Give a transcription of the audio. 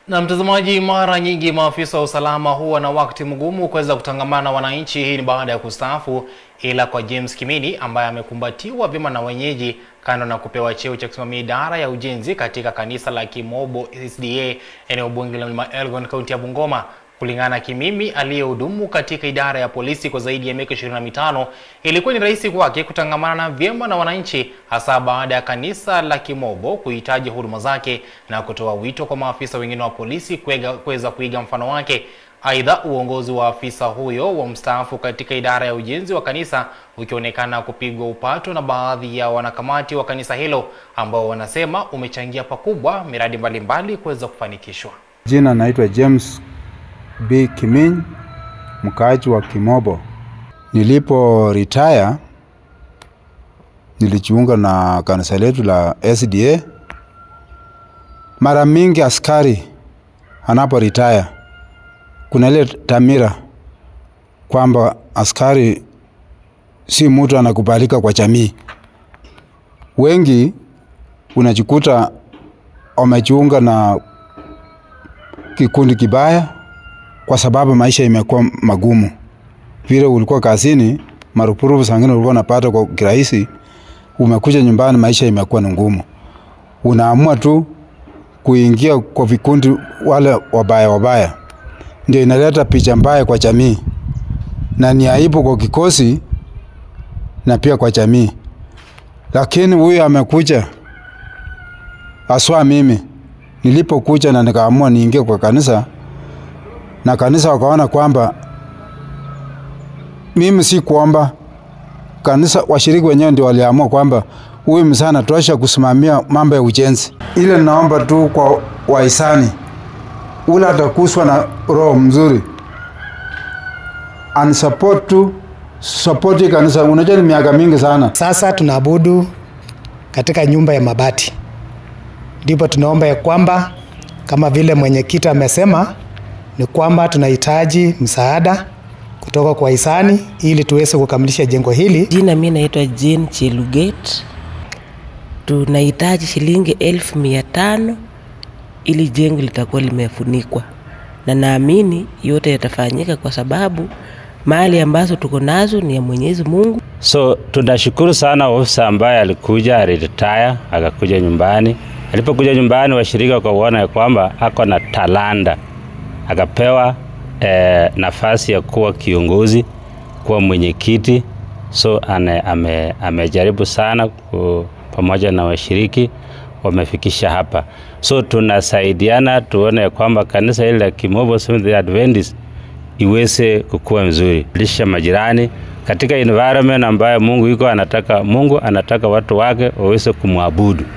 Na mtazamaji, mara nyingi maafisa wa usalama huwa na wakati mgumu kuweza kutangamana na wananchi. Hii ni baada ya kustaafu, ila kwa James Kimini ambaye amekumbatiwa vyema na wenyeji kando na kupewa cheo cha kusimamia idara ya ujenzi katika kanisa la Kimobo SDA eneo bunge la Mlima Elgon, kaunti ya Bungoma. Kulingana na Kimimi aliyehudumu katika idara ya polisi kwa zaidi ya miaka 25, ilikuwa ni rahisi kwake kutangamana vyema na wananchi, hasa baada ya kanisa la Kimobo kuhitaji huduma zake na kutoa wito kwa maafisa wengine wa polisi kuweza kuiga mfano wake. Aidha, uongozi wa afisa huyo wa mstaafu katika idara ya ujenzi wa kanisa ukionekana kupigwa upato na baadhi ya wanakamati wa kanisa hilo ambao wanasema umechangia pakubwa miradi mbalimbali kuweza kufanikishwa. Jina naitwa James B. Kimini, mkaaji wa Kimobo. Nilipo retire nilijiunga na kanisa letu la SDA. Mara mingi askari anapo retire kuna ile tamira kwamba askari si mtu anakubalika kwa jamii. Wengi unajikuta wamejiunga na kikundi kibaya kwa sababu maisha imekuwa magumu. Vile ulikuwa kazini, marupurupu sangine ulikuwa unapata kwa kirahisi, umekuja nyumbani maisha imekuwa ngumu. Unaamua tu kuingia kwa vikundi wale wabaya. Ndio inaleta picha mbaya kwa jamii. Na ni aibu kwa kikosi na pia kwa jamii. Lakini huyu amekuja, aswa mimi nilipokuja na nikaamua niingie kwa kanisa, na kanisa wakaona kwamba mimi si kuomba. Kanisa washiriki wenyewe ndio waliamua kwamba huyu msana tosha kusimamia mambo ya ujenzi. Ile naomba tu kwa wahisani, ule atakuswa na roho mzuri and support kanisa. Unajua ni miaka mingi sana. Sasa tunaabudu katika nyumba ya mabati. Ndipo tunaomba ya kwamba kama vile mwenyekiti amesema ni kwamba tunahitaji msaada kutoka kwa hisani ili tuweze kukamilisha jengo hili. Jina mimi naitwa Jane Cheluget. Tunahitaji shilingi 1500 ili jengo litakuwa limefunikwa. Na naamini yote yatafanyika kwa sababu mali ambazo tuko nazo ni ya Mwenyezi Mungu. So tunashukuru sana ofisa ambaye alikuja retire akakuja nyumbani. Alipokuja nyumbani washirika wakaona ya kwamba ako na talanta. Akapewa nafasi ya kuwa kiongozi, kuwa mwenyekiti. So amejaribu sana pamoja na washiriki wamefikisha hapa. So tunasaidiana tuone ya kwamba kanisa hili la Kimobo Seventh-day Adventist iweze kukua mzuri. Lisha majirani katika environment ambayo Mungu anataka watu wake waweze kumwabudu.